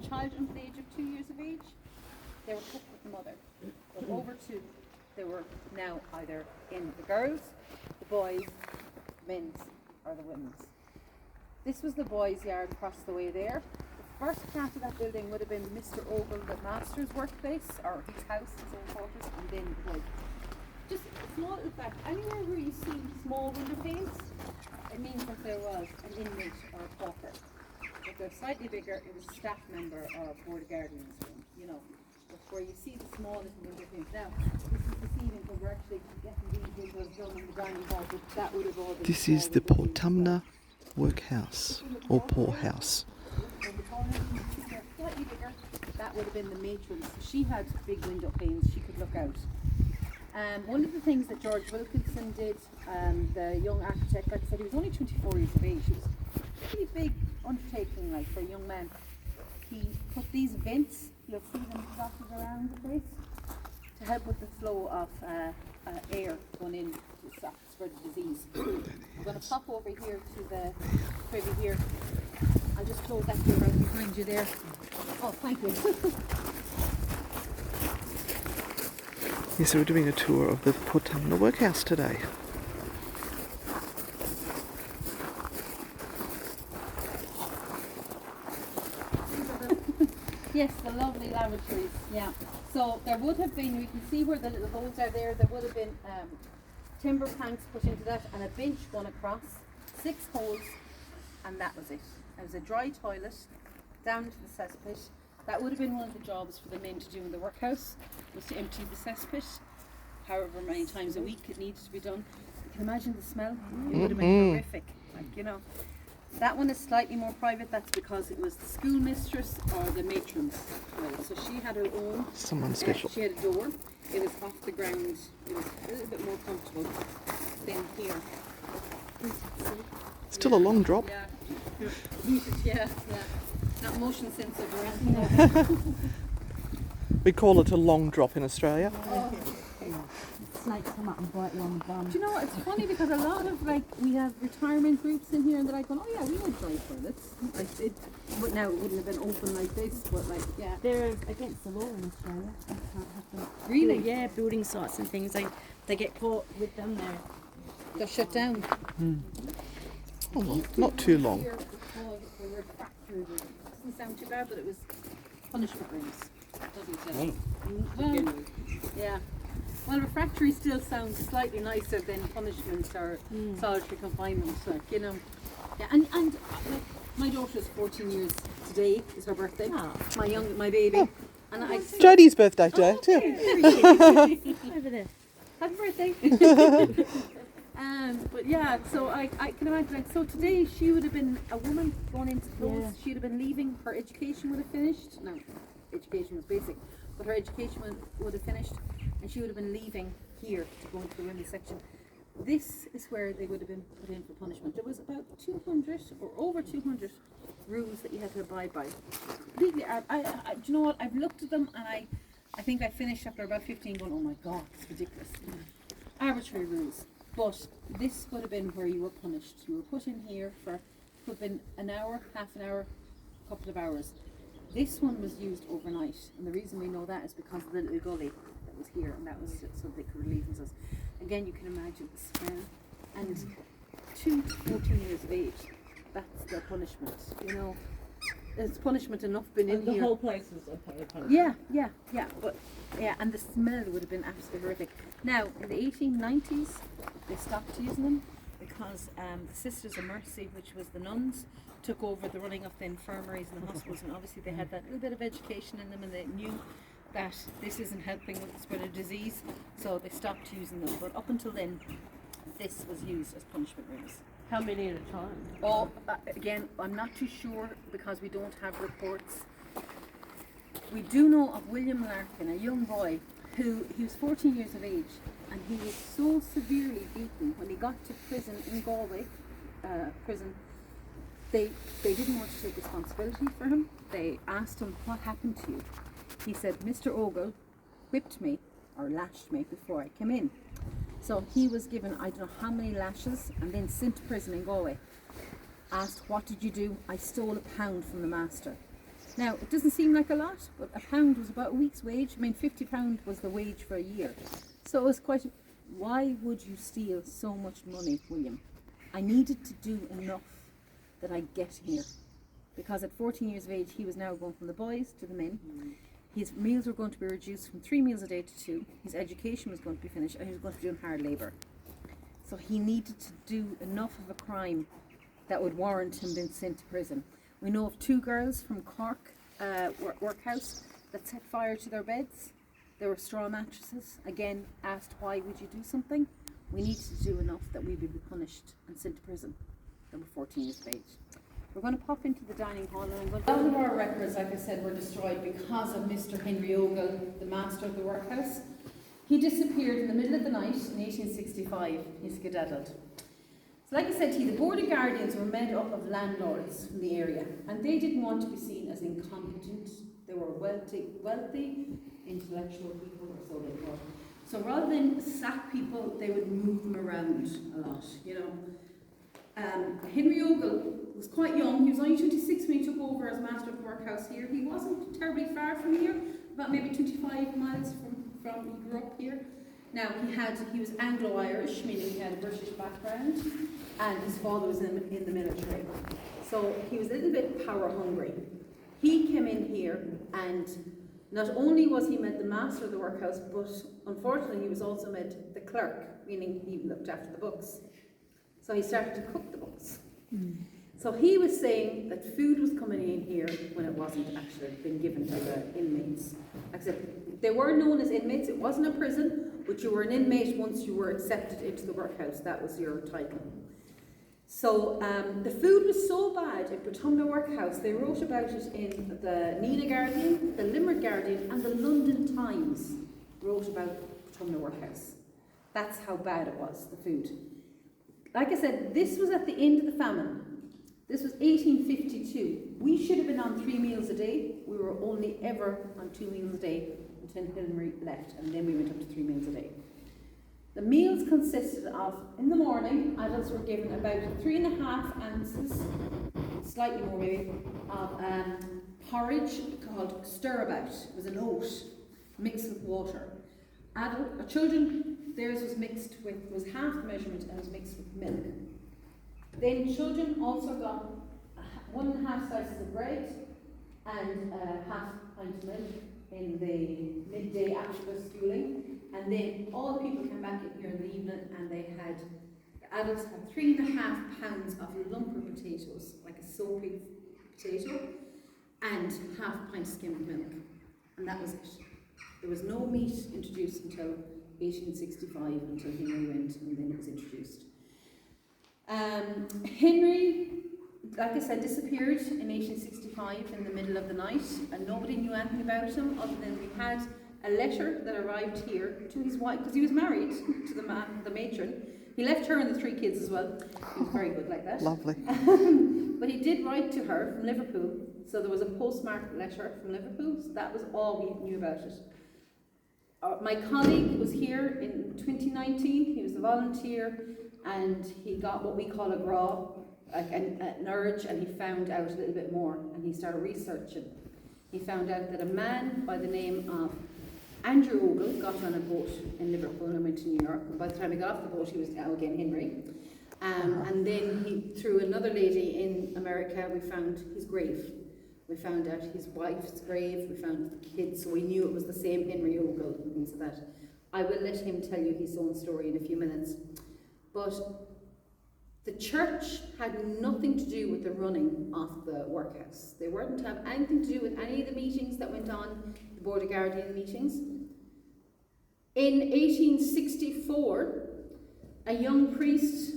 child under the age of 2 years of age, they were kept with the mother. But over 2, they were now either in the girls, the boys, men's, or the women's. This was the boys' yard across the way there. The first part of that building would have been Mr. Ogle, the master's workplace, or his house, his own quarters, and then the boys. Just a small fact, anywhere where you see small window panes, it means that there was an inmate or a pauper. If they're slightly bigger, it was a staff member or a board of guardian's room, you know. But where you see the small little window panes. Now, this is the ceiling because we're actually getting these windows done in the dining hall, but that would have all been. This is the Portumna workhouse or poorhouse. Slightly bigger, that would have been the matron. So she had big window panes, she could look out. One of the things that George Wilkinson did, the young architect, like I said, he was only 24 years of age. It was a pretty big undertaking, like for a young man. He put these vents, you'll see them dotted around the place, to help with the flow of air going in to stop the spread of disease. I'm going to pop over here to the privy here. I'll just close that door right behind you there. Oh, thank you. Yes, so we're doing a tour of the Portumna workhouse today. Yes, the lovely lavatories, yeah. So there would have been, you can see where the little holes are there would have been timber planks put into that and a bench going across, 6 holes, and that was it. It was a dry toilet down into the cesspit. That would have been one of the jobs for the men to do in the workhouse, was to empty the cesspit. However many times a week it needed to be done. You can imagine the smell. It would have been horrific, like, you know. That one is slightly more private. That's because it was the schoolmistress or the matron's toilet. So she had her own. Someone special. She had a door. It was off the ground. It was a little bit more comfortable than here. Still a long drop. Yeah. Yeah. Not motion sensitive or anything like that. We call it a long drop in Australia. Oh. Snakes come up and bite you on the bum. Do you know what? It's funny because a lot of, like, we have retirement groups in here and they're like, oh yeah, we had dry toilets. Like, but now it wouldn't have been open like this, but like, yeah. They're against the law in Australia. They can't have them. Really? Yeah, building sites and things. They get caught with them there. They're shut down. Oh, well, not too long. Here they were factory rooms. Doesn't sound too bad, but it was punishment rooms. Doesn't it? Well, yeah. Well, refractory still sounds slightly nicer than punishment or solitary confinement, like, you know. Yeah, and like, my daughter's 14 years today is her birthday. Oh. My baby. Oh. And Jodie's birthday today too. Over there. Happy birthday. But yeah, so I can imagine, like, so today she would have been a woman going into clothes. Yeah. She would have been leaving. Her education would have finished. No, education was basic, but her education would have finished. And she would have been leaving here to go into the women's section. This is where they would have been put in for punishment. There was about 200 or over 200 rules that you had to abide by. Completely, do you know what? I've looked at them and I think I finished after about 15 going, oh my God, it's ridiculous. Arbitrary rules. But this would have been where you were punished. You were put in here for, could have been an hour, half an hour, a couple of hours. This one was used overnight. And the reason we know that is because of the little gully was here, and that was so they could relieve themselves. Again, you can imagine the smell. And 2 to 14 years of age, that's their punishment, you know. There's punishment enough been in the here. The whole place is a punishment. Yeah, but yeah, and the smell would have been absolutely horrific. Now, in the 1890s, they stopped using them because the Sisters of Mercy, which was the nuns, took over the running of the infirmaries and the hospitals, and obviously they had that little bit of education in them, and they knew that this isn't helping with the spread of disease, so they stopped using them. But up until then, this was used as punishment rooms. How many at a time? Oh, again, I'm not too sure because we don't have reports. We do know of William Larkin, a young boy he was 14 years of age, and he was so severely beaten when he got to prison in Galway, they didn't want to take responsibility for him. They asked him, what happened to you? He said, Mr. Ogle whipped me or lashed me before I came in. So he was given, I don't know how many lashes, and then sent to prison in Galway. Asked, what did you do? I stole £1 from the master. Now, it doesn't seem like a lot, but a pound was about a week's wage. I mean, £50 was the wage for a year. So it was quite, why would you steal so much money, William? I needed to do enough that I get here. Because at 14 years of age, he was now going from the boys to the men. His meals were going to be reduced from 3 meals a day to 2. His education was going to be finished, and he was going to be doing hard labour. So he needed to do enough of a crime that would warrant him being sent to prison. We know of 2 girls from Cork workhouse that set fire to their beds. There were straw mattresses. Again, asked, why would you do something? We needed to do enough that we would be punished and sent to prison. They were 14 years of age. We're going to pop into the dining hall, and a lot of our records, like I said, were destroyed because of Mr. Henry Ogle, the master of the workhouse. He disappeared in the middle of the night in 1865. He skedaddled. So like I said to you, the Board of Guardians were made up of landlords from the area, and they didn't want to be seen as incompetent. They were wealthy, intellectual people, or so they thought. So rather than sack people, they would move them around a lot, you know. Henry Ogle was quite young. He was only 26 when he took over as master of the workhouse here. He wasn't terribly far from here, about maybe 25 miles from he grew up here. Now he was Anglo-Irish, meaning he had a British background, and his father was in the military. So he was a little bit power hungry. He came in here, and not only was he made the master of the workhouse, but unfortunately he was also made the clerk, meaning he looked after the books. So he started to cook the books. So he was saying that food was coming in here when it wasn't actually being given to the inmates. Like I said, they were known as inmates. It wasn't a prison, but you were an inmate once you were accepted into the workhouse. That was your title. So the food was so bad at Portumna Workhouse, they wrote about it in the Nina Guardian, the Limerick Guardian, and the London Times wrote about Portumna Workhouse. That's how bad it was, the food. Like I said, this was at the end of the famine. This was 1852. We should have been on 3 meals a day. We were only ever on 2 meals a day until Henry left, and then we went up to 3 meals a day. The meals consisted of, in the morning, adults were given about 3.5 ounces, slightly more maybe, of porridge called stirabout. It was an oat mixed with water. Children, theirs was half the measurement and was mixed with milk. Then children also got 1.5 slices of bread and half pint of milk in the midday after the schooling. And then all the people came back in here in the evening, and the adults had 3.5 pounds of lumper potatoes, like a soapy potato, and half a pint of skimmed milk. And that was it. There was no meat introduced until 1865, until Henry went, and then it was introduced. Henry, like I said, disappeared in 1865 in the middle of the night, and nobody knew anything about him other than we had a letter that arrived here to his wife, because he was married to the matron. He left her and the 3 kids as well. He was very good like that. Lovely. But he did write to her from Liverpool, so there was a postmarked letter from Liverpool, so that was all we knew about it. My colleague was here in 2019. He was a volunteer, and he got what we call a graw, like an urge, and he found out a little bit more, and he started researching. He found out that a man by the name of Andrew Ogle got on a boat in Liverpool and went to New York, and by the time he got off the boat he was now again Henry. And then through another lady in America, we found his grave. We found out his wife's grave, we found the kids, so we knew it was the same Henry Ogle and things like that. I will let him tell you his own story in a few minutes. But the church had nothing to do with the running of the workhouse. They weren't to have anything to do with any of the meetings that went on, the Board of Guardian meetings. In 1864, a young priest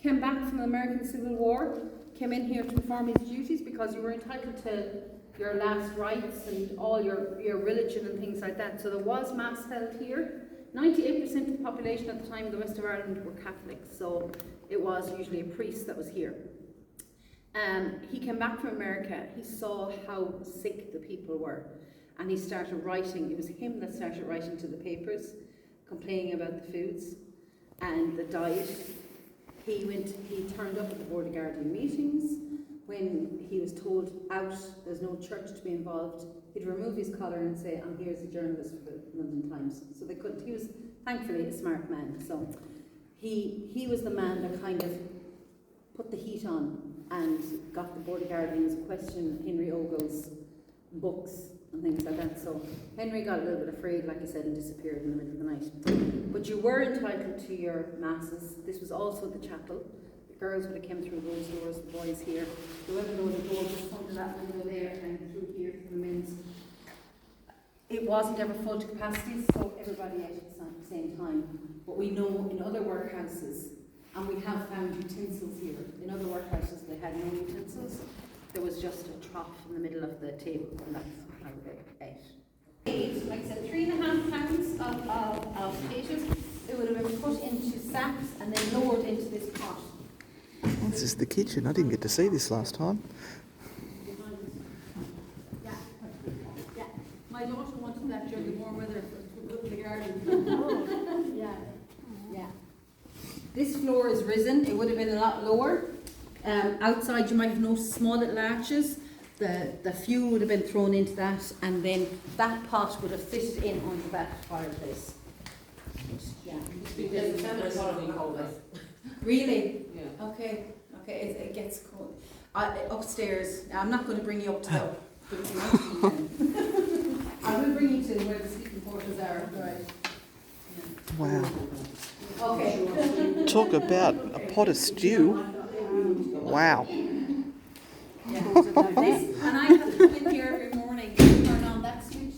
came back from the American Civil War, came in here to perform his duties because you were entitled to your last rites and all your religion and things like that. So there was mass held here. 98% of the population at the time in the west of Ireland were Catholics, so it was usually a priest that was here. He came back from America. He saw how sick the people were, and he started writing. It was him that started writing to the papers, complaining about the foods and the diet. He turned up at the Board of Guardian meetings. when he was told out, there's no church to be involved, he'd remove his collar and say, I'm here as a journalist for the London Times. So they couldn't, he was thankfully a smart man. So he was the man that kind of put the heat on and got the Board of Guardians to question Henry Ogle's books and things like that. So Henry got a little bit afraid, like I said, and disappeared in the middle of the night. But you were entitled to your masses. This was also the chapel. The girls would have come through those doors, the boys here. Whoever knows the door just under that window there and through here for the men's. It wasn't ever full to capacity, so everybody ate at the same time. But we know in other workhouses, and we have found utensils here. In other workhouses, they had no utensils. There was just a trough in the middle of the table, and that's how they ate. Like I said, 3.5 pounds of potatoes. They would have been put into sacks and then lowered into this pot. Oh, this is the kitchen. I didn't get to see this last time. Yeah. My daughter wanted that during the warm weather to look in the garden. Yeah. This floor is risen. It would have been a lot lower. Outside, you might have noticed small little arches. The fuel would have been thrown into that, and then that pot would have fitted in onto that fireplace. Yeah. Really? Yeah. Okay. It gets cold. Upstairs. I'm not going to bring you up to the. I will bring you to where the sleeping quarters are. Right. Wow. Okay. Talk about a pot of stew. Wow. Yeah. This, and I have to come in here every morning and turn on that switch.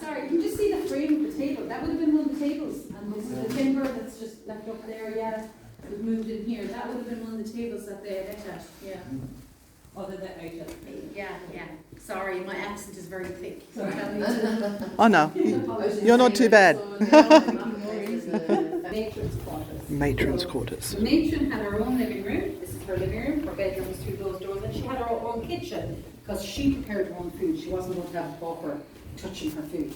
Sorry, you just see the frame of the table. That would have been one of the tables. And this is the timber that's just left up there, yeah. We've moved in here. That would have been one of the tables that they had at. Yeah. Other than out of Yeah. Sorry, my accent is very thick. So Oh no, you're not too bad. Matron's quarters. Matron's quarters. The matron had her own living room. This is her living room. Her bedroom was through those doors, and she had her own kitchen because she prepared her own food. She wasn't going to have a pauper touching her food.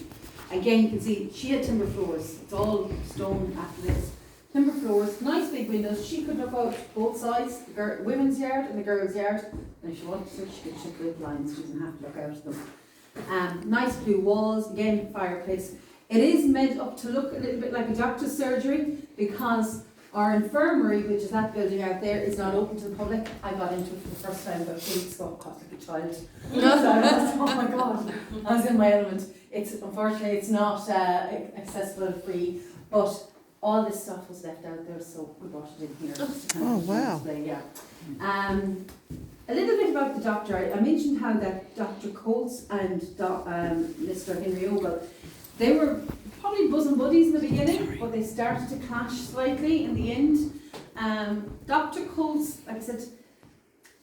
Again, you can see she had timber floors. It's all stone after this. Timber floors, nice big windows. She could look out both sides, the women's yard and the girls' yard. And if she wanted to, she could shut the blinds. She didn't have to look out at them. Nice blue walls. Again, fireplace. It is meant up to look a little bit like a doctor's surgery because our infirmary, which is that building out there, is not open to the public. I got into it for the first time about 2 weeks ago, caught like a child. Oh my God, I was in my element. Unfortunately, it's not accessible and free, but all this stuff was left out there, so we brought it in here. Oh wow. Yeah. A little bit about the doctor. I mentioned how that Dr. Coates and Mr. Henry Ogle, they were probably bosom buddies in the beginning, but they started to clash slightly in the end. Dr. Coates, like I said,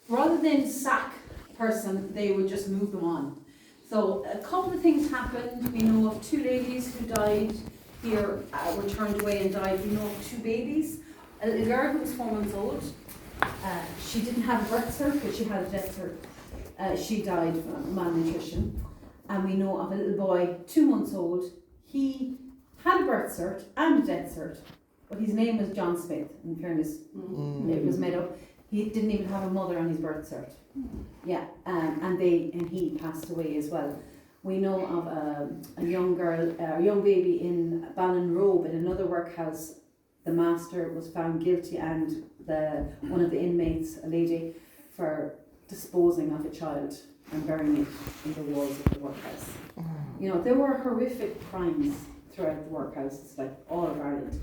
rather than sack a person, they would just move them on. So a couple of things happened. We know of 2 ladies who died here, were turned away and died. We know of 2 babies. A little girl who was 4 months old. She didn't have a birth cert, but she had a death cert. She died from malnutrition. And we know of a little boy, 2 months old. He had a birth cert and a death cert, but his name was John Smith, in fairness. It was made up. He didn't even have a mother on his birth cert. Yeah, and he passed away as well. We know of a young girl, a young baby in Ballinrobe in another workhouse. The master was found guilty, and one of the inmates, a lady, for disposing of a child and burying it in the walls of the workhouse. You know, there were horrific crimes throughout the workhouses, like all of Ireland.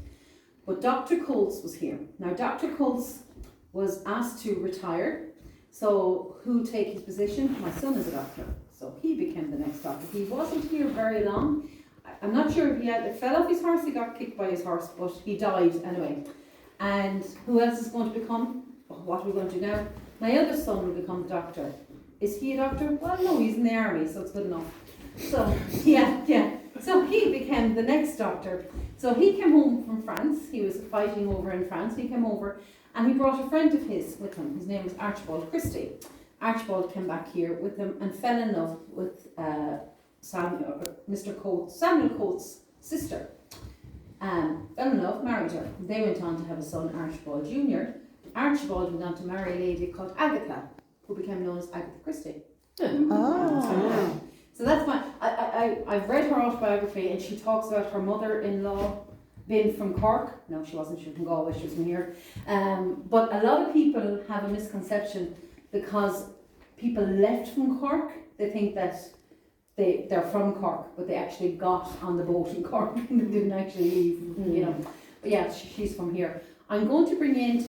But Dr. Coates was here. Now, Dr. Coates was asked to retire. So who'll take his position? My son is a doctor. So he became the next doctor. He wasn't here very long. I'm not sure if he fell off his horse, he got kicked by his horse, but he died anyway. And who else is going to become? What are we going to do now? My other son will become the doctor. Is he a doctor? Well, no, he's in the army, so it's good enough. So, yeah. So he became the next doctor. So he came home from France. He was fighting over in France. He came over and he brought a friend of his with him. His name was Archibald Christie. Archibald came back here with him and fell in love with Samuel Coates' sister. Fell in love, married her. They went on to have a son, Archibald Jr., Archibald went on to marry a lady called Agatha, who became known as Agatha Christie. Oh. So that's my, I've read her autobiography, and she talks about her mother-in-law being from Cork. No, she wasn't, she was from Galway, she was from here. But a lot of people have a misconception because people left from Cork, they think that they're from Cork, but they actually got on the boat in Cork and they didn't actually leave, you know. But yeah, she's from here. I'm going to bring in